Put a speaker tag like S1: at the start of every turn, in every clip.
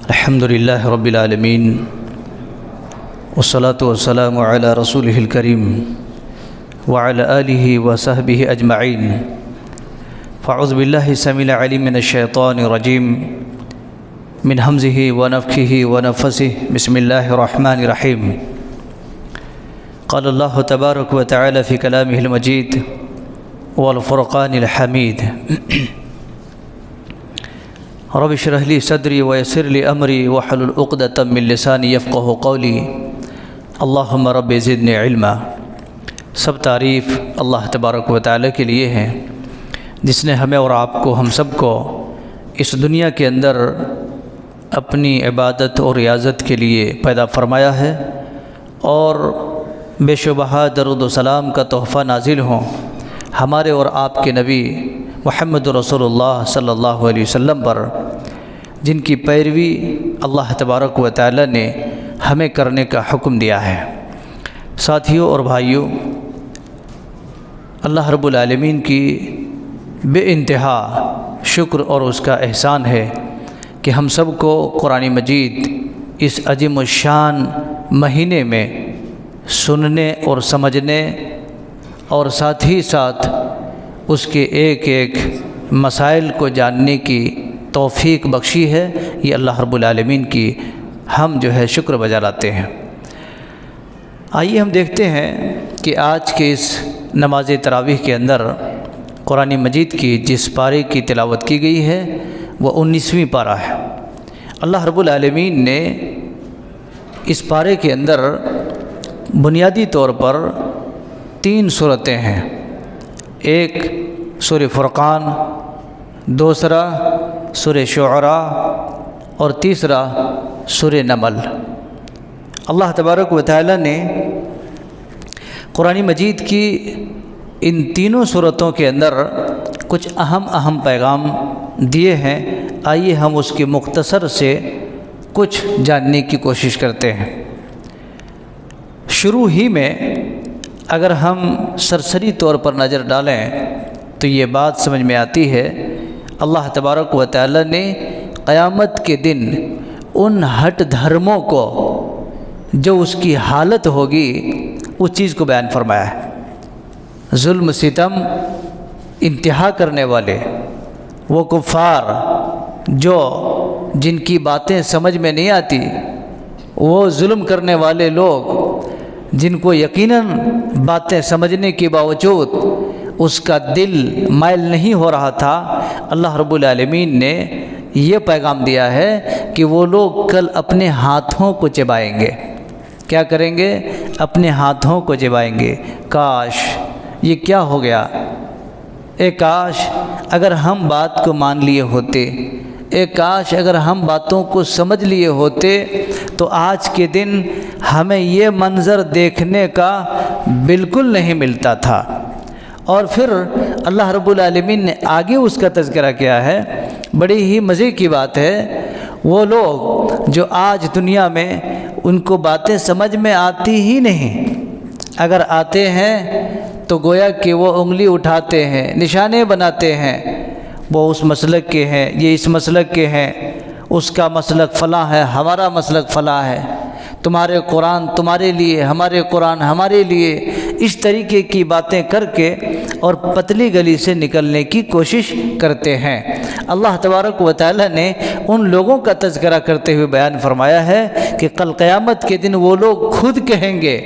S1: الحمدللہ رب العالمین والصلاة والسلام علی رسولہ الکریم وعلی آلہ وصحبہ اجمعین فاعوذ باللہ السمیع العلیم من الشیطان الرجیم من حمزہ ونفخہ ونفثہ بسم اللہ الرحمن الرحیم قال اللہ تبارک و تعالی فی کلامہ المجید والفرقان الحمید رب اشرح لی صدری ویسر لی امری واحلل عقدۃ من لسانی یفقہوا قولی اللہم رب زدنی علما۔ سب تعریف اللہ تبارک و تعالی کے لیے ہے جس نے ہمیں اور آپ کو، ہم سب کو اس دنیا کے اندر اپنی عبادت اور ریاضت کے لیے پیدا فرمایا ہے، اور بے شبہ درود و سلام کا تحفہ نازل ہوں ہمارے اور آپ کے نبی محمد رسول اللہ صلی اللہ علیہ وسلم پر، جن کی پیروی اللہ تبارک و تعالی نے ہمیں کرنے کا حکم دیا ہے۔ ساتھیوں اور بھائیوں، اللہ رب العالمین کی بے انتہا شکر اور اس کا احسان ہے کہ ہم سب کو قرآن مجید اس عظیم الشان مہینے میں سننے اور سمجھنے اور ساتھ ہی ساتھ اس کے ایک ایک مسائل کو جاننے کی توفیق بخشی ہے۔ یہ اللہ رب العالمین کی ہم شکر بجا لاتے ہیں۔ آئیے ہم دیکھتے ہیں کہ آج کے اس نماز تراویح کے اندر قرآن مجید کی جس پارے کی تلاوت کی گئی ہے وہ 19ویں پارہ ہے۔ اللہ رب العالمین نے اس پارے کے اندر بنیادی طور پر 3 صورتیں ہیں، ایک سورہ فرقان، دوسرا سورہ شعراء اور تیسرا سورہ نمل۔ اللہ تبارک و تعالی نے قرآن مجید کی ان تینوں صورتوں کے اندر کچھ اہم پیغام دیے ہیں۔ آئیے ہم اس کے مختصر سے کچھ جاننے کی کوشش کرتے ہیں۔ شروع ہی میں اگر ہم سرسری طور پر نظر ڈالیں تو یہ بات سمجھ میں آتی ہے، اللہ تبارک و تعالی نے قیامت کے دن ان ہٹ دھرموں کو جو اس کی حالت ہوگی اس چیز کو بیان فرمایا ہے۔ ظلم ستم انتہا کرنے والے وہ کفار جن کی باتیں سمجھ میں نہیں آتی، وہ ظلم کرنے والے لوگ جن کو یقیناً باتیں سمجھنے کے باوجود اس کا دل مائل نہیں ہو رہا تھا، اللہ رب العالمین نے یہ پیغام دیا ہے کہ وہ لوگ کل اپنے ہاتھوں کو چبائیں گے۔ کیا کریں گے؟ اپنے ہاتھوں کو چبائیں گے۔ کاش یہ کیا ہو گیا، اے کاش اگر ہم بات کو مان لیے ہوتے، اے کاش اگر ہم باتوں کو سمجھ لیے ہوتے تو آج کے دن ہمیں یہ منظر دیکھنے کا بالکل نہیں ملتا تھا۔ اور پھر اللہ رب العالمین نے آگے اس کا تذکرہ کیا ہے، بڑی ہی مزے کی بات ہے۔ وہ لوگ جو آج دنیا میں ان کو باتیں سمجھ میں آتی ہی نہیں، اگر آتے ہیں تو گویا کہ وہ انگلی اٹھاتے ہیں، نشانے بناتے ہیں، وہ اس مسلک کے ہیں، یہ اس مسلک کے ہیں، اس کا مسلک فلاں ہے، ہمارا مسلک فلاں ہے، تمہارے قرآن تمہارے لیے، ہمارے قرآن ہمارے لیے، اس طریقے کی باتیں کر کے اور پتلی گلی سے نکلنے کی کوشش کرتے ہیں۔ اللہ تبارک و تعالی نے ان لوگوں کا تذکرہ کرتے ہوئے بیان فرمایا ہے کہ کل قیامت کے دن وہ لوگ خود کہیں گے،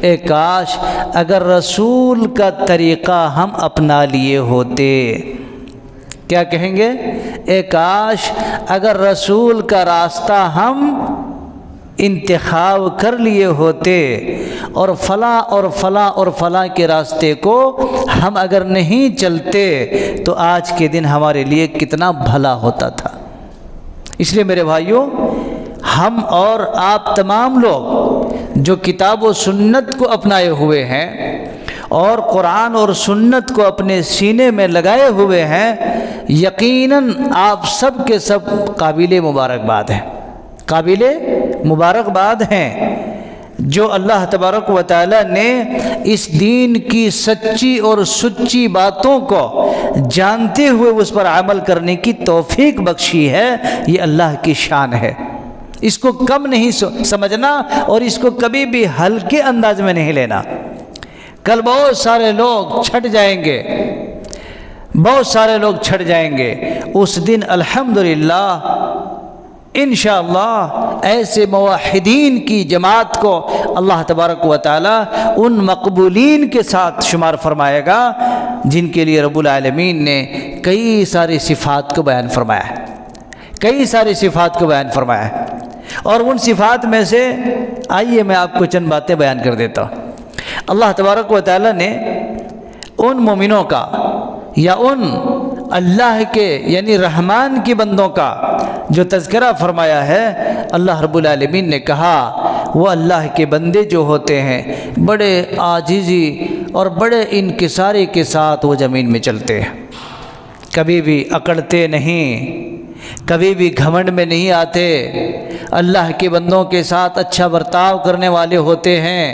S1: اے کاش اگر رسول کا طریقہ ہم اپنا لیے ہوتے۔ کیا کہیں گے؟ اے کاش اگر رسول کا راستہ ہم انتخاب کر لیے ہوتے، اور فلاں اور فلاں اور فلاں کے راستے کو ہم اگر نہیں چلتے تو آج کے دن ہمارے لیے کتنا بھلا ہوتا تھا۔ اس لیے میرے بھائیوں، ہم اور آپ تمام لوگ جو کتاب و سنت کو اپنائے ہوئے ہیں اور قرآن اور سنت کو اپنے سینے میں لگائے ہوئے ہیں، یقیناً آپ سب کے سب قابل مبارکباد ہیں، قابل مبارکباد ہیں۔ جو اللہ تبارک و تعالی نے اس دین کی سچی اور سچی باتوں کو جانتے ہوئے اس پر عمل کرنے کی توفیق بخشی ہے، یہ اللہ کی شان ہے۔ اس کو کم نہیں سمجھنا اور اس کو کبھی بھی ہلکے انداز میں نہیں لینا۔ کل بہت سارے لوگ چھٹ جائیں گے، بہت سارے لوگ چھٹ جائیں گے، اس دن الحمدللہ انشاءاللہ ایسے موحدین کی جماعت کو اللہ تبارک و تعالی ان مقبولین کے ساتھ شمار فرمائے گا جن کے لیے رب العالمین نے کئی ساری صفات کو بیان فرمایا ہے، کئی ساری صفات کو بیان فرمایا ہے۔ اور ان صفات میں سے آئیے میں آپ کو چند باتیں بیان کر دیتا ہوں۔ اللہ تبارک و تعالی نے ان مومنوں کا یا ان اللہ کے یعنی رحمان کی بندوں کا جو تذکرہ فرمایا ہے، اللہ رب العالمین نے کہا وہ اللہ کے بندے جو ہوتے ہیں بڑے عاجزی اور بڑے انکساری کے ساتھ وہ زمین میں چلتے ہیں، کبھی بھی اکڑتے نہیں، کبھی بھی گھمنڈ میں نہیں آتے، اللہ کے بندوں کے ساتھ اچھا برتاؤ کرنے والے ہوتے ہیں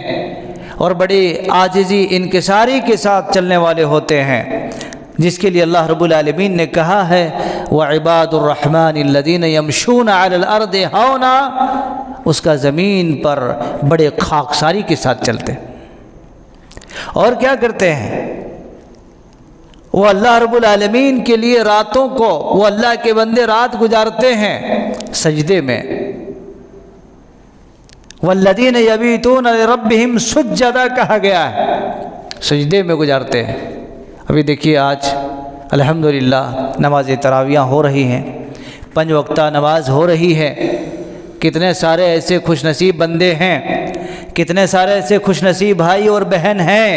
S1: اور بڑی عاجزی انکساری کے ساتھ چلنے والے ہوتے ہیں، جس کے لیے اللہ رب العالمین نے کہا ہے وَعِبَادُ الرَّحْمَنِ الَّذِينَ يَمْشُونَ عَلَى الْأَرْضِ هَوْنًا، اس کا زمین پر بڑے خاکساری کے ساتھ چلتے اور کیا کرتے ہیں، وہ اللہ رب العالمین کے لیے راتوں کو وہ اللہ کے بندے رات گزارتے ہیں سجدے میں، وَالَّذِينَ يَبِيتُونَ لِرَبِّهِمْ سُجَّدًا کہا گیا ہے، سجدے میں گزارتے ہیں۔ ابھی دیکھیے آج الحمدللہ نماز تراویح ہو رہی ہیں، 5 وقتہ نماز ہو رہی ہے، کتنے سارے ایسے خوش نصیب بندے ہیں، کتنے سارے ایسے خوش نصیب بھائی اور بہن ہیں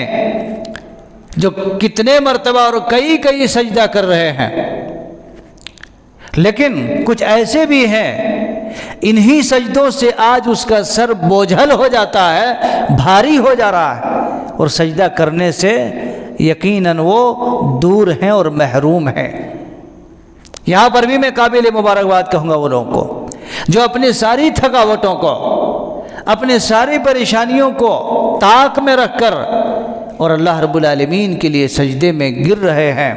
S1: جو کتنے مرتبہ اور کئی سجدہ کر رہے ہیں، لیکن کچھ ایسے بھی ہیں انہی سجدوں سے آج اس کا سر بوجھل ہو جاتا ہے، بھاری ہو جا رہا ہے، اور سجدہ کرنے سے یقیناً وہ دور ہیں اور محروم ہیں۔ یہاں پر بھی میں قابل مبارکباد کہوں گا وہ لوگوں کو جو اپنی ساری تھکاوٹوں کو، اپنے ساری پریشانیوں کو طاق میں رکھ کر اور اللہ رب العالمین کے لیے سجدے میں گر رہے ہیں،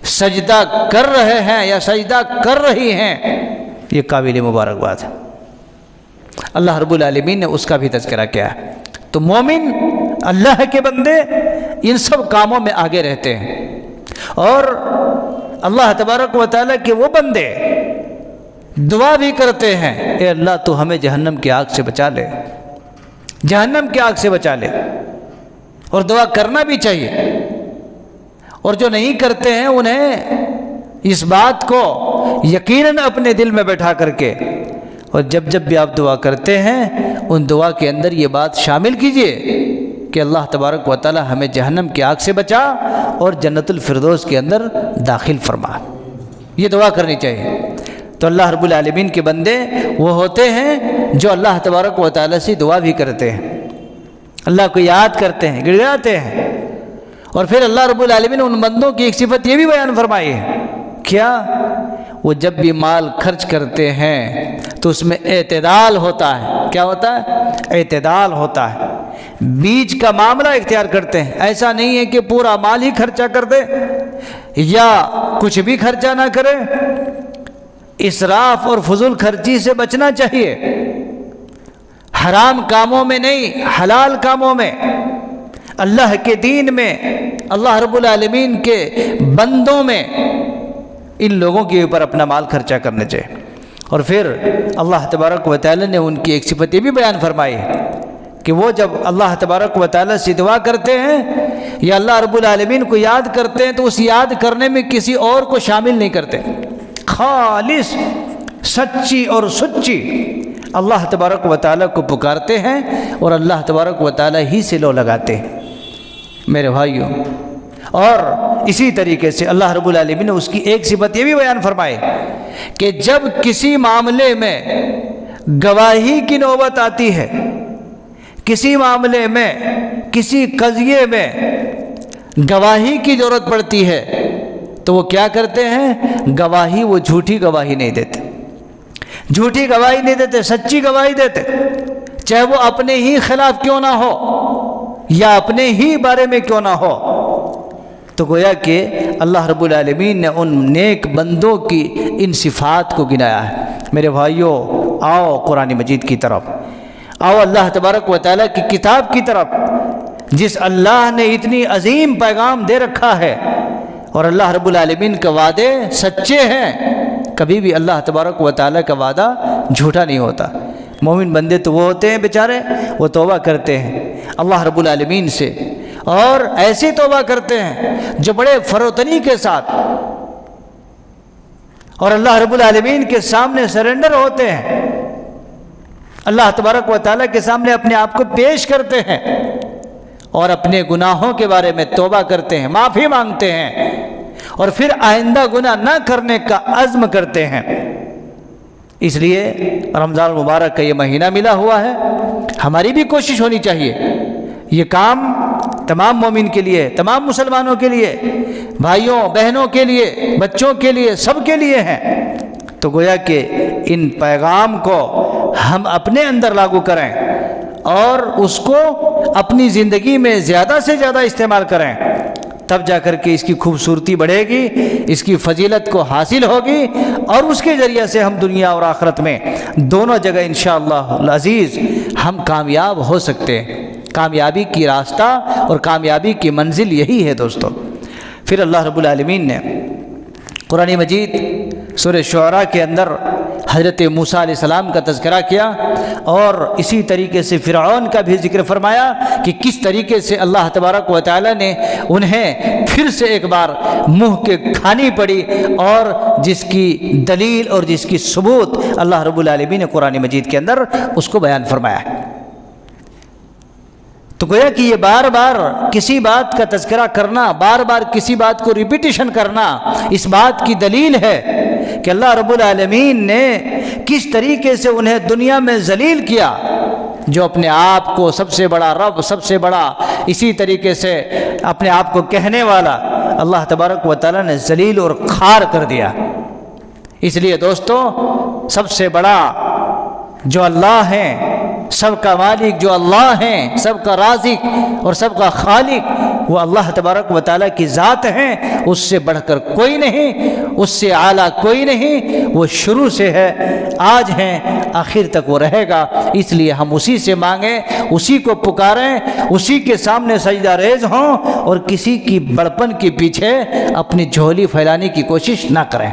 S1: سجدہ کر رہے ہیں یا سجدہ کر رہی ہیں، یہ قابل مبارکباد ہے۔ اللہ رب العالمین نے اس کا بھی تذکرہ کیا ہے۔ تو مومن اللہ کے بندے ان سب کاموں میں آگے رہتے ہیں، اور اللہ تبارک و تعالیٰ کے وہ بندے دعا بھی کرتے ہیں اے اللہ تو ہمیں جہنم کی آگ سے بچا لے، جہنم کی آگ سے بچا لے، اور دعا کرنا بھی چاہیے۔ اور جو نہیں کرتے ہیں انہیں اس بات کو یقیناً اپنے دل میں بیٹھا کر کے، اور جب بھی آپ دعا کرتے ہیں ان دعا کے اندر یہ بات شامل کیجئے کہ اللہ تبارک و تعالی ہمیں جہنم کی آگ سے بچا اور جنت الفردوس کے اندر داخل فرما، یہ دعا کرنی چاہیے۔ تو اللہ رب العالمین کے بندے وہ ہوتے ہیں جو اللہ تبارک و تعالی سے دعا بھی کرتے ہیں، اللہ کو یاد کرتے ہیں، گڑ گڑاتے ہیں، اور پھر اللہ رب العالمین نے ان بندوں کی ایک صفت یہ بھی بیان فرمائی ہے، کیا وہ جب بھی مال خرچ کرتے ہیں تو اس میں اعتدال ہوتا ہے۔ کیا ہوتا ہے؟ اعتدال ہوتا ہے، بیچ کا معاملہ اختیار کرتے ہیں، ایسا نہیں ہے کہ پورا مال ہی خرچہ کر دے یا کچھ بھی خرچہ نہ کرے۔ اسراف اور فضول خرچی سے بچنا چاہیے، حرام کاموں میں نہیں، حلال کاموں میں، اللہ کے دین میں، اللہ رب العالمین کے بندوں میں، ان لوگوں کے اوپر اپنا مال خرچہ کرنا چاہیے۔ اور پھر اللہ تبارک و تعالی نے ان کی ایک صفت یہ بھی بیان فرمائی ہے کہ وہ جب اللہ تبارک و تعالی سے دعا کرتے ہیں یا اللہ رب العالمین کو یاد کرتے ہیں تو اس یاد کرنے میں کسی اور کو شامل نہیں کرتے، خالص سچی اور سچی اللہ تبارک و تعالی کو پکارتے ہیں اور اللہ تبارک و تعالی ہی سے لو لگاتے ہیں میرے بھائیوں۔ اور اسی طریقے سے اللہ رب العالمین نے اس کی ایک صفت یہ بھی بیان فرمائی کہ جب کسی معاملے میں گواہی کی نوبت آتی ہے، کسی معاملے میں، کسی قضیے میں گواہی کی ضرورت پڑتی ہے تو وہ کیا کرتے ہیں؟ گواہی، وہ جھوٹی گواہی نہیں دیتے، جھوٹی گواہی نہیں دیتے، سچی گواہی دیتے، چاہے وہ اپنے ہی خلاف کیوں نہ ہو یا اپنے ہی بارے میں کیوں نہ ہو۔ تو گویا کہ اللہ رب العالمین نے ان نیک بندوں کی ان صفات کو گنایا ہے۔ میرے بھائیوں، آؤ قرآن مجید کی طرف، آؤ اللہ تبارک و تعالیٰ کی کتاب کی طرف، جس اللہ نے اتنی عظیم پیغام دے رکھا ہے، اور اللہ رب العالمین کا وعدے سچے ہیں۔ کبھی بھی اللہ تبارک و تعالیٰ کا وعدہ جھوٹا نہیں ہوتا۔ مومن بندے تو وہ ہوتے ہیں بیچارے، وہ توبہ کرتے ہیں اللہ رب العالمین سے، اور ایسی توبہ کرتے ہیں جو بڑے فروتنی کے ساتھ اور اللہ رب العالمین کے سامنے سرنڈر ہوتے ہیں، اللہ تبارک و تعالیٰ کے سامنے اپنے آپ کو پیش کرتے ہیں، اور اپنے گناہوں کے بارے میں توبہ کرتے ہیں، معافی مانگتے ہیں، اور پھر آئندہ گناہ نہ کرنے کا عزم کرتے ہیں۔ اس لیے رمضان المبارک کا یہ مہینہ ملا ہوا ہے، ہماری بھی کوشش ہونی چاہیے۔ یہ کام تمام مومن کے لیے، تمام مسلمانوں کے لیے، بھائیوں بہنوں کے لیے، بچوں کے لیے، سب کے لیے ہیں۔ تو گویا کہ ان پیغام کو ہم اپنے اندر لاگو کریں اور اس کو اپنی زندگی میں زیادہ سے زیادہ استعمال کریں، تب جا کر کے اس کی خوبصورتی بڑھے گی، اس کی فضیلت کو حاصل ہوگی، اور اس کے ذریعے سے ہم دنیا اور آخرت میں دونوں جگہ انشاءاللہ العزیز ہم کامیاب ہو سکتے ہیں۔ کامیابی کی راستہ اور کامیابی کی منزل یہی ہے دوستو۔ پھر اللہ رب العالمین نے قرآن مجید سورہ شعراء کے اندر حضرت موسیٰ علیہ السلام کا تذکرہ کیا، اور اسی طریقے سے فرعون کا بھی ذکر فرمایا کہ کس طریقے سے اللہ تبارک و تعالیٰ نے انہیں پھر سے ایک بار منہ کے کھانی پڑی، اور جس کی دلیل اور جس کی ثبوت اللہ رب العالمین نے قرآن مجید کے اندر اس کو بیان فرمایا ہے۔ تو گویا کہ یہ بار بار کسی بات کا تذکرہ کرنا، بار بار کسی بات کو ریپیٹیشن کرنا، اس بات کی دلیل ہے کہ اللہ رب العالمین نے کس طریقے سے انہیں دنیا میں ذلیل کیا، جو اپنے آپ کو سب سے بڑا رب، سب سے بڑا اسی طریقے سے اپنے آپ کو کہنے والا اللہ تبارک و تعالیٰ نے ذلیل اور خوار کر دیا۔ اس لیے دوستو، سب سے بڑا جو اللہ ہیں، سب کا مالک جو اللہ ہیں، سب کا رازق اور سب کا خالق وہ اللہ تبارک و تعالیٰ کی ذات ہیں، اس سے بڑھ کر کوئی نہیں، اس سے اعلیٰ کوئی نہیں، وہ شروع سے ہے، آج ہیں، آخر تک وہ رہے گا۔ اس لیے ہم اسی سے مانگیں، اسی کو پکاریں، اسی کے سامنے سجدہ ریز ہوں، اور کسی کی بڑپن کے پیچھے اپنی جھولی پھیلانے کی کوشش نہ کریں۔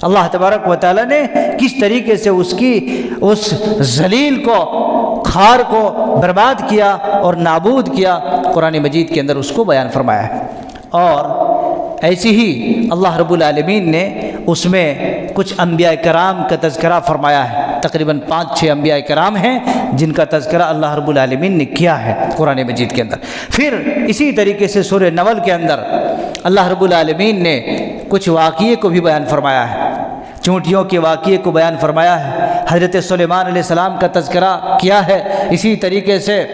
S1: اللہ تبارک و تعالیٰ نے کس طریقے سے اس ذلیل کو، خوار کو برباد کیا اور نابود کیا، قرآن مجید کے اندر اس کو بیان فرمایا ہے۔ اور ایسی ہی اللہ رب العالمین نے اس میں کچھ انبیاء کرام کا تذکرہ فرمایا ہے، تقریباً 5-6 انبیاء کرام ہیں جن کا تذکرہ اللہ رب العالمین نے کیا ہے قرآن مجید کے اندر۔ پھر اسی طریقے سے سورہ نمل کے اندر اللہ رب العالمین نے کچھ واقعے کو بھی بیان فرمایا ہے، چونٹیوں کے واقعے کو بیان فرمایا ہے، حضرت سلیمان علیہ السلام کا تذکرہ کیا ہے، اسی طریقے سے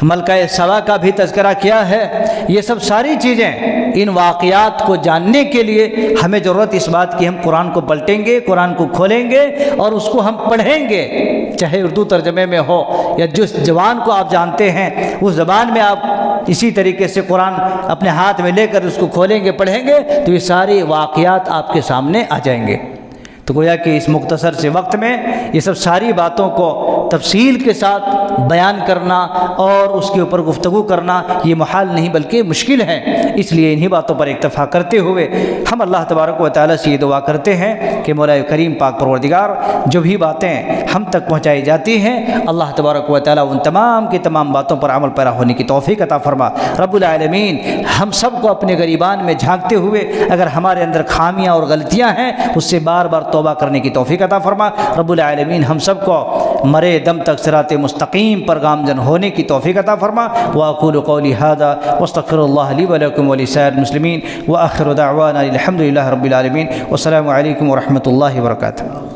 S1: ملکہ سبا کا بھی تذکرہ کیا ہے۔ یہ سب ساری چیزیں، ان واقعات کو جاننے کے لیے ہمیں ضرورت اس بات کی، ہم قرآن کو پلٹیں گے، قرآن کو کھولیں گے اور اس کو ہم پڑھیں گے، چاہے اردو ترجمے میں ہو یا جس زبان کو آپ جانتے ہیں اس زبان میں آپ اسی طریقے سے قرآن اپنے ہاتھ میں لے کر اس کو کھولیں گے، پڑھیں گے، تو یہ سارے واقعات آپ کے سامنے آ جائیں گے۔ تو گویا کہ اس مختصر سے وقت میں یہ سب ساری باتوں کو تفصیل کے ساتھ بیان کرنا اور اس کے اوپر گفتگو کرنا یہ محال نہیں بلکہ مشکل ہے۔ اس لیے انہی باتوں پر اکتفا کرتے ہوئے ہم اللہ تبارک و تعالیٰ سے یہ دعا کرتے ہیں کہ مولا کریم پاک پروردگار جو بھی باتیں ہم تک پہنچائی جاتی ہیں، اللہ تبارک و تعالیٰ ان تمام کی تمام باتوں پر عمل پیرا ہونے کی توفیق عطا فرما۔ رب العالمین ہم سب کو اپنے گریبان میں جھانکتے ہوئے اگر ہمارے اندر خامیاں اور غلطیاں ہیں اس سے بار بار توبہ کرنے کی توفیق عطا فرما۔ رب العالمین ہم سب کو مرے دم تک صراط مستقیم پر گامزن ہونے کی توفیق عطا فرما۔ واقول قولی ھذا واستغفر اللہ لی ولکم ولسائر المسلمین، وآخر دعوانا الحمد للہ رب العالمین، والسلام علیکم ورحمۃ اللہ وبرکاتہ۔